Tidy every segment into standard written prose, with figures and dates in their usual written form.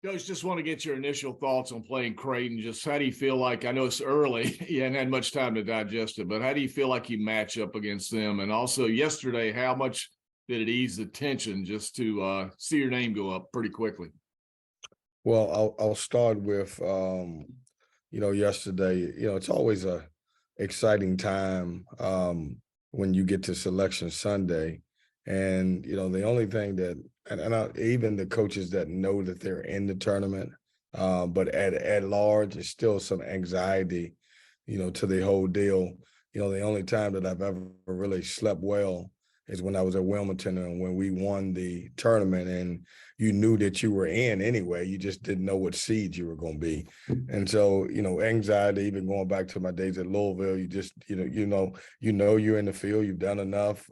Coach, just want to get your initial thoughts on playing Creighton. Just how do you feel like, I know it's early, you haven't had much time to digest it, but how do you feel like you match up against them? And also yesterday, how much did it ease the tension just to see your name go up pretty quickly? Well, I'll start with yesterday. It's always a exciting time when you get to Selection Sunday, and the only thing that even the coaches that know that they're in the tournament, but at large, it's still some anxiety, to the whole deal. The only time that I've ever really slept well is when I was at Wilmington and when we won the tournament, and you knew that you were in anyway. You just didn't know what seed you were going to be. And so, anxiety, even going back to my days at Louisville, you just, you're in the field, you've done enough.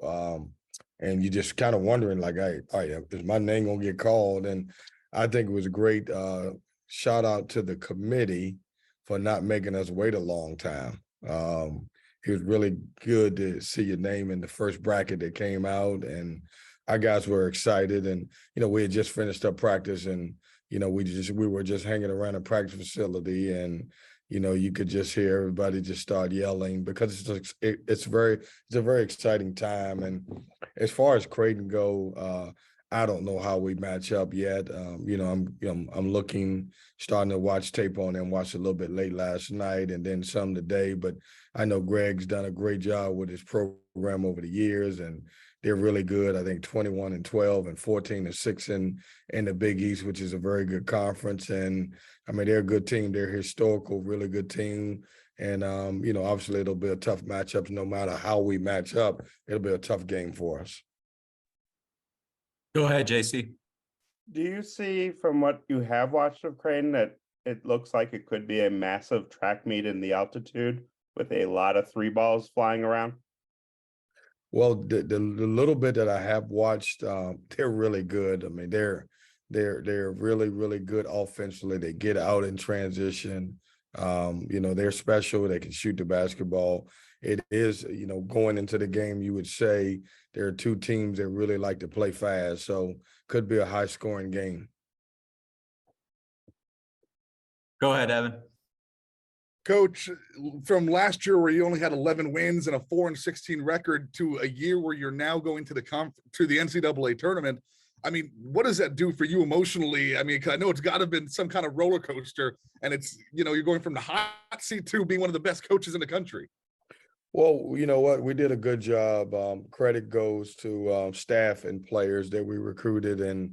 And you just kind of wondering like, hey, all right, is my name going to get called? And I think it was a great shout out to the committee for not making us wait a long time. It was really good to see your name in the first bracket that came out, and our guys were excited. And we had just finished up practice, and we were just hanging around a practice facility, and you could just hear everybody just start yelling because it's a very exciting time. And as far as Creighton go, I don't know how we match up yet. I'm starting to watch tape on them, watched a little bit late last night and then some today, but I know Greg's done a great job with his program over the years, and they're really good. I think 21-12 and 14-6 in the Big East, which is a very good conference. And I mean, they're a good team. They're historical, really good team. And, obviously it'll be a tough matchup. No matter how we match up, it'll be a tough game for us. Go ahead, JC. Do you see from what you have watched of Creighton that it looks like it could be a massive track meet in the altitude with a lot of three balls flying around? Well, the little bit that I have watched, they're really good. I mean, they're really, really good offensively. They get out in transition. They're special. They can shoot the basketball. It is, going into the game, you would say there are two teams that really like to play fast. So could be a high scoring game. Go ahead, Evan. Coach, from last year where you only had 11 wins and a 4-16 record to a year where you're now going to the NCAA tournament, I mean, what does that do for you emotionally? I mean, 'cause I know it's got to have been some kind of roller coaster, and it's, you're going from the hot seat to being one of the best coaches in the country. Well, you know what? We did a good job. Credit goes to staff and players that we recruited and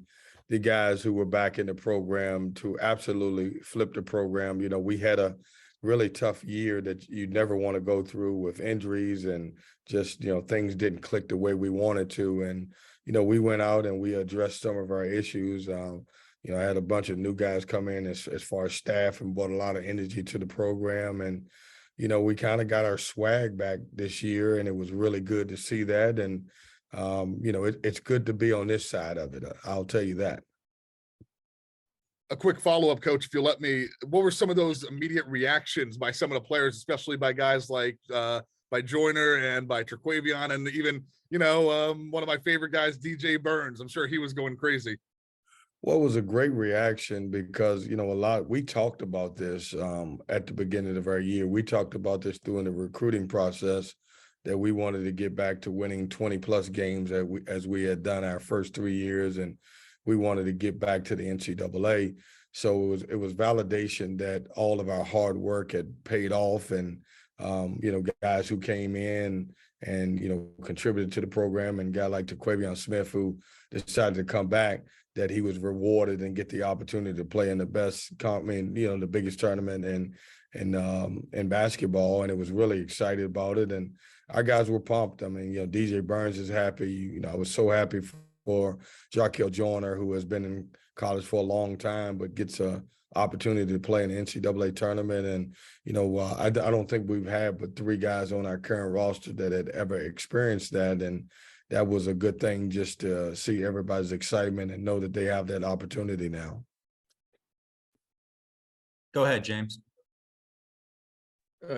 the guys who were back in the program to absolutely flip the program. We had a really tough year that you never want to go through with injuries and just, things didn't click the way we wanted to. And, we went out and we addressed some of our issues. I had a bunch of new guys come in as far as staff and brought a lot of energy to the program. And, we kind of got our swag back this year, and it was really good to see that. And, it's good to be on this side of it. I'll tell you that. A quick follow-up, Coach, if you'll let me, what were some of those immediate reactions by some of the players, especially by guys like by Joyner and by Terquavion, and even, one of my favorite guys, DJ Burns? I'm sure he was going crazy. Well, it was a great reaction because, we talked about this at the beginning of our year. We talked about this during the recruiting process, that we wanted to get back to winning 20-plus games as we had done our first 3 years, and we wanted to get back to the NCAA. So it was validation that all of our hard work had paid off, and guys who came in and contributed to the program, and a guy like Terquavion Smith who decided to come back, that he was rewarded and get the opportunity to play in the the biggest tournament in basketball, and it was really excited about it. And our guys were pumped. I mean, DJ Burns is happy. I was so happy for Jarkel Joyner, who has been in college for a long time, but gets a opportunity to play in the NCAA tournament. And, I don't think we've had but 3 guys on our current roster that had ever experienced that. And that was a good thing, just to see everybody's excitement and know that they have that opportunity now. Go ahead, James.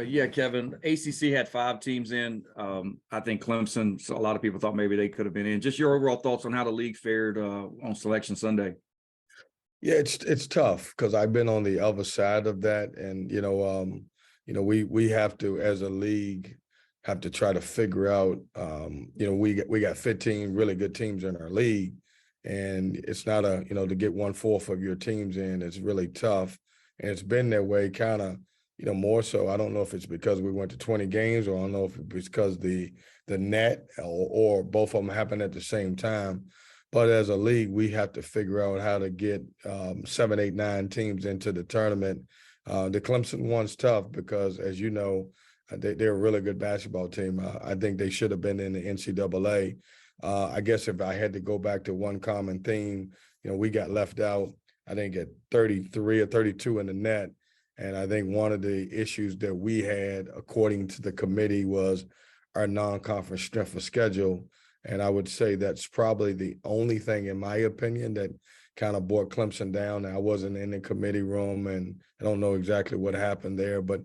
Yeah, Kevin, ACC had 5 teams in. I think Clemson, so a lot of people thought maybe they could have been in. Just your overall thoughts on how the league fared on Selection Sunday. Yeah, it's tough because I've been on the other side of that, and we have to, as a league, have to try to figure out. We got 15 really good teams in our league, and it's not to get 1/4 of your teams in. It's really tough, and it's been that way kind of more so. I don't know if it's because we went to 20 games, or I don't know if it's because the net or both of them happened at the same time. But as a league, we have to figure out how to get 7, 8, 9 teams into the tournament. The Clemson one's tough because, as you know, they're a really good basketball team. I think they should have been in the NCAA. I guess if I had to go back to one common theme, we got left out, I think, at 33 or 32 in the net. And I think one of the issues that we had, according to the committee, was our non-conference strength of schedule. And I would say that's probably the only thing, in my opinion, that kind of brought Clemson down. I wasn't in the committee room, and I don't know exactly what happened there, but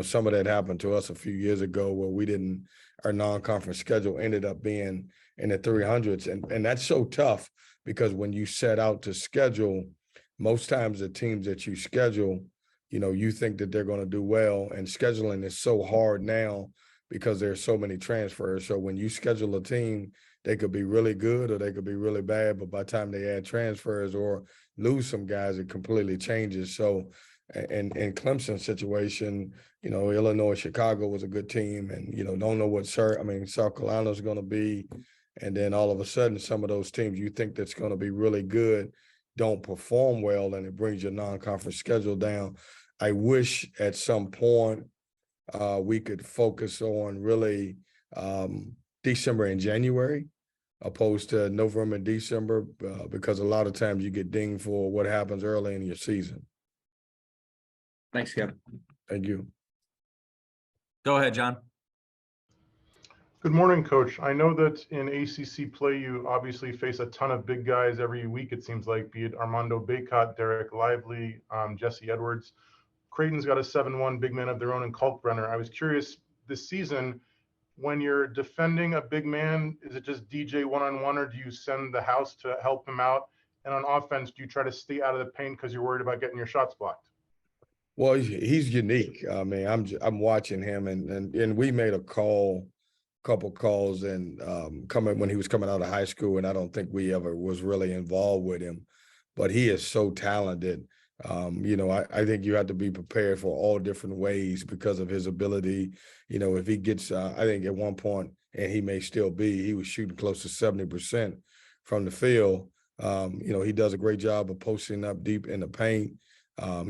some of that happened to us a few years ago where our non-conference schedule ended up being in the 300s. And that's so tough because when you set out to schedule, most times the teams that you schedule, you think that they're going to do well, and scheduling is so hard now because there's so many transfers. So when you schedule a team, they could be really good or they could be really bad, but by the time they add transfers or lose some guys, it completely changes. So in Clemson's situation, Illinois, Chicago was a good team, and, don't know what South Carolina is going to be. And then all of a sudden, some of those teams you think that's going to be really good don't perform well, and it brings your non-conference schedule down. I wish at some point we could focus on really December and January opposed to November and December because a lot of times you get dinged for what happens early in your season. Thanks, Kevin. Thank you. Go ahead, John. Good morning, Coach. I know that in ACC play, you obviously face a ton of big guys every week, it seems like, be it Armando Bacot, Derek Lively, Jesse Edwards. Creighton's got a 7-1 big man of their own in Kalkbrenner. I was curious this season, when you're defending a big man, is it just DJ one-on-one, or do you send the house to help him out? And on offense, do you try to stay out of the paint because you're worried about getting your shots blocked? Well, he's unique. I mean, I'm watching him, and we made a couple calls, and coming when he was coming out of high school, and I don't think we ever was really involved with him, but he is so talented. I think you have to be prepared for all different ways because of his ability. If he gets, I think at one point, and he may still be, he was shooting close to 70% from the field. He does a great job of posting up deep in the paint.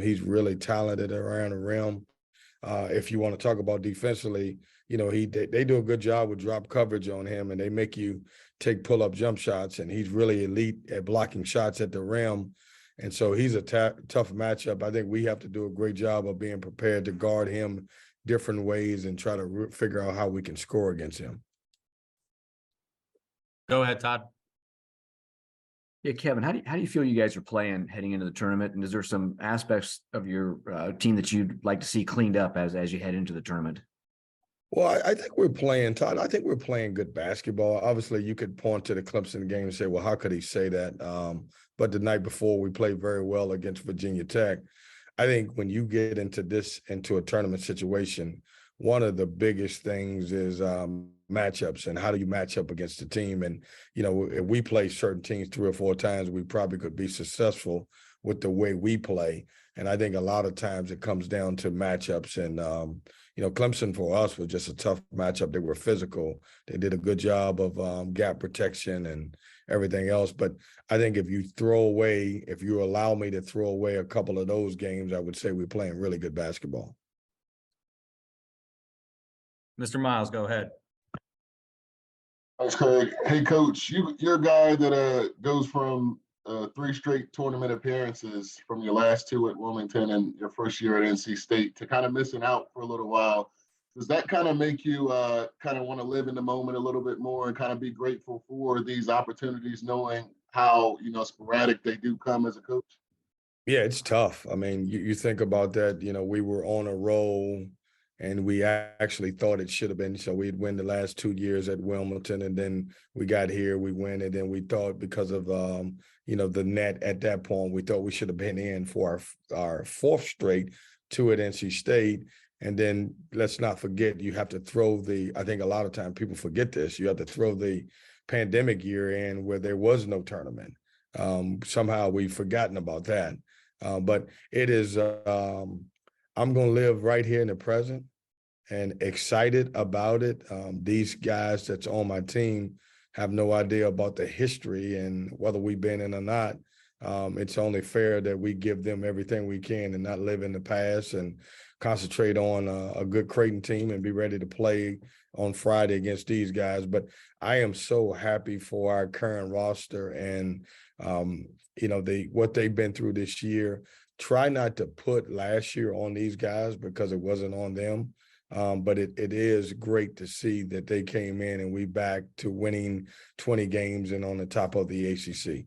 He's really talented around the rim. If you want to talk about defensively, they do a good job with drop coverage on him, and they make you take pull-up jump shots, and he's really elite at blocking shots at the rim. And so he's a tough matchup. I think we have to do a great job of being prepared to guard him different ways and try to figure out how we can score against him. Go ahead, Todd. Yeah, Kevin, how do you feel you guys are playing heading into the tournament? And is there some aspects of your team that you'd like to see cleaned up as you head into the tournament? Well, I think we're playing, Todd. I think we're playing good basketball. Obviously, you could point to the Clemson game and say, well, how could he say that? But the night before, we played very well against Virginia Tech. I think when you get into a tournament situation, one of the biggest things is matchups and how do you match up against the team. And, if we play certain teams 3 or 4 times, we probably could be successful with the way we play. And I think a lot of times it comes down to matchups. And, Clemson for us was just a tough matchup. They were physical. They did a good job of gap protection and everything else. But I think if you allow me to throw away a couple of those games, I would say we're playing really good basketball. Mr. Miles, go ahead. Thanks, Craig. Hey, Coach, you're a guy that goes from 3 straight tournament appearances from your last 2 at Wilmington and your first year at NC State to kind of missing out for a little while. Does that kind of make you kind of want to live in the moment a little bit more and kind of be grateful for these opportunities, knowing how, sporadic they do come as a coach? Yeah, it's tough. I mean, you think about that, we were on a roll and we actually thought it should have been. So we'd win the last 2 years at Wilmington, and then we got here, we win, and then we thought because of the net at that point, we thought we should have been in for our fourth straight, 2 at NC State. And then let's not forget, you have to throw I think a lot of times people forget this, you have to throw the pandemic year in where there was no tournament. Somehow we've forgotten about that. But it is, I'm going to live right here in the present and excited about it. These guys that's on my team have no idea about the history and whether we've been in or not. It's only fair that we give them everything we can and not live in the past and concentrate on a good Creighton team and be ready to play on Friday against these guys. But I am so happy for our current roster and, what they've been through this year. Try not to put last year on these guys because it wasn't on them. But it is great to see that they came in and we back to winning 20 games and on the top of the ACC.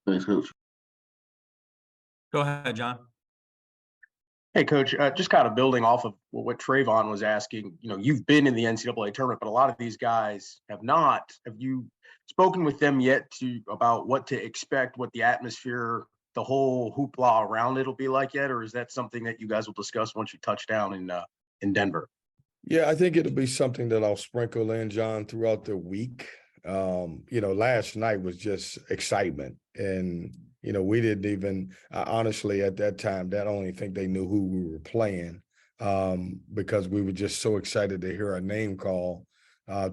Thanks, Coach. Go ahead, John. Hey, Coach, just kind of building off of what Trayvon was asking, you've been in the NCAA tournament, but a lot of these guys have not. Have you spoken with them yet about what to expect, what the atmosphere, the whole hoopla around it will be like yet? Or is that something that you guys will discuss once you touch down in Denver? Yeah, I think it'll be something that I'll sprinkle in, John, throughout the week. Last night was just excitement. And, we didn't even, honestly, at that time, I don't even think they knew who we were playing because we were just so excited to hear our name call.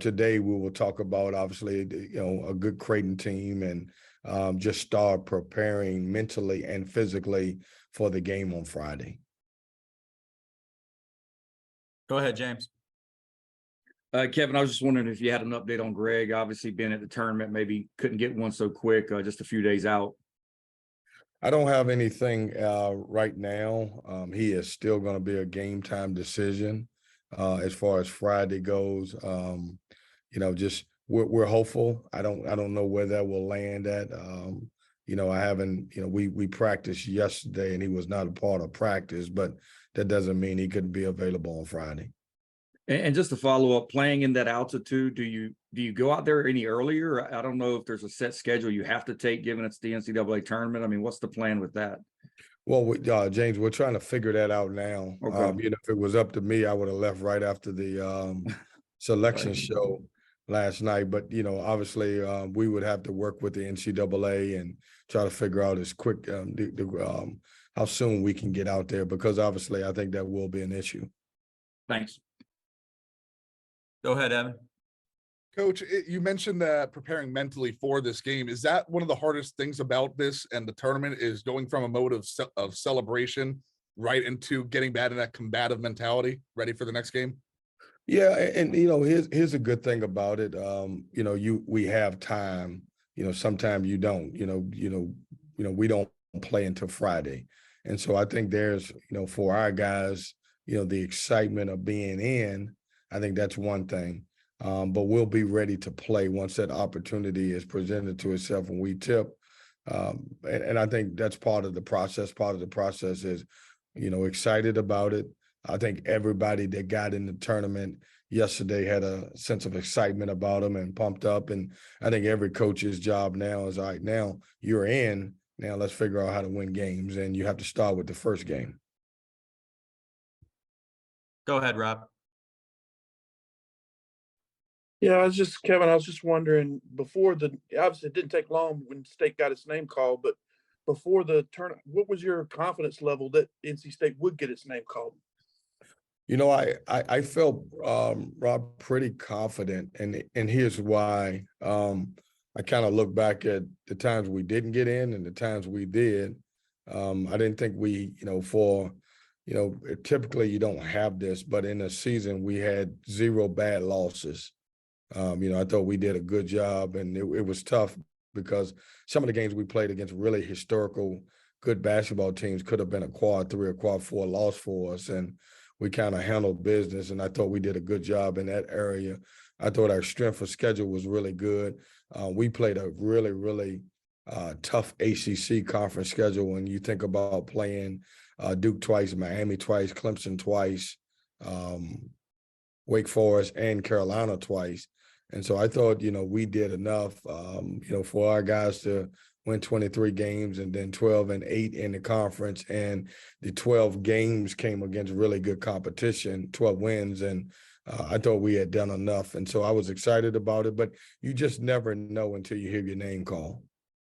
Today, we will talk about, obviously, a good Creighton team and just start preparing mentally and physically for the game on Friday. Go ahead, James. Kevin, I was just wondering if you had an update on Greg. Obviously, been at the tournament, maybe couldn't get one so quick, just a few days out. I don't have anything right now. He is still going to be a game time decision as far as Friday goes. Just we're hopeful. I don't know where that will land at. I haven't. We practiced yesterday and he was not a part of practice, but that doesn't mean he couldn't be available on Friday. And just to follow up, playing in that altitude, do you go out there any earlier? I don't know if there's a set schedule you have to take, given it's the NCAA tournament. I mean, what's the plan with that? Well, James, we're trying to figure that out now. Okay. If it was up to me, I would have left right after the selection show last night. But obviously, we would have to work with the NCAA and try to figure out as quick how soon we can get out there, because obviously, I think that will be an issue. Thanks. Go ahead, Evan. Coach, you mentioned that preparing mentally for this game. Is that one of the hardest things about this and the tournament, is going from a mode of celebration right into getting back in that combative mentality, ready for the next game? Yeah, and here's a good thing about it. We have time. Sometimes you don't. We don't play until Friday, and so I think there's for our guys, the excitement of being in. I think that's one thing. But we'll be ready to play once that opportunity is presented to itself when we tip. And I think that's part of the process. Part of the process is, excited about it. I think everybody that got in the tournament yesterday had a sense of excitement about them and pumped up. And I think every coach's job now is, all right, now you're in. Now let's figure out how to win games. And you have to start with the first game. Go ahead, Rob. Yeah, Kevin, I was just wondering, obviously it didn't take long when State got its name called, but before the tournament, what was your confidence level that NC State would get its name called? I felt, Rob, pretty confident, and here's why. I kind of look back at the times we didn't get in and the times we did. I didn't think typically you don't have this, but in a season we had 0 bad losses. I thought we did a good job, and it was tough because some of the games we played against really historical, good basketball teams could have been a quad 3 or quad 4 loss for us, and we kind of handled business, and I thought we did a good job in that area. I thought our strength of schedule was really good. We played a really, really tough ACC conference schedule when you think about playing Duke twice, Miami twice, Clemson twice, Wake Forest and Carolina twice. And so I thought, we did enough, for our guys to win 23 games and then 12-8 in the conference. And the 12 games came against really good competition, 12 wins. And I thought we had done enough. And so I was excited about it, but you just never know until you hear your name called.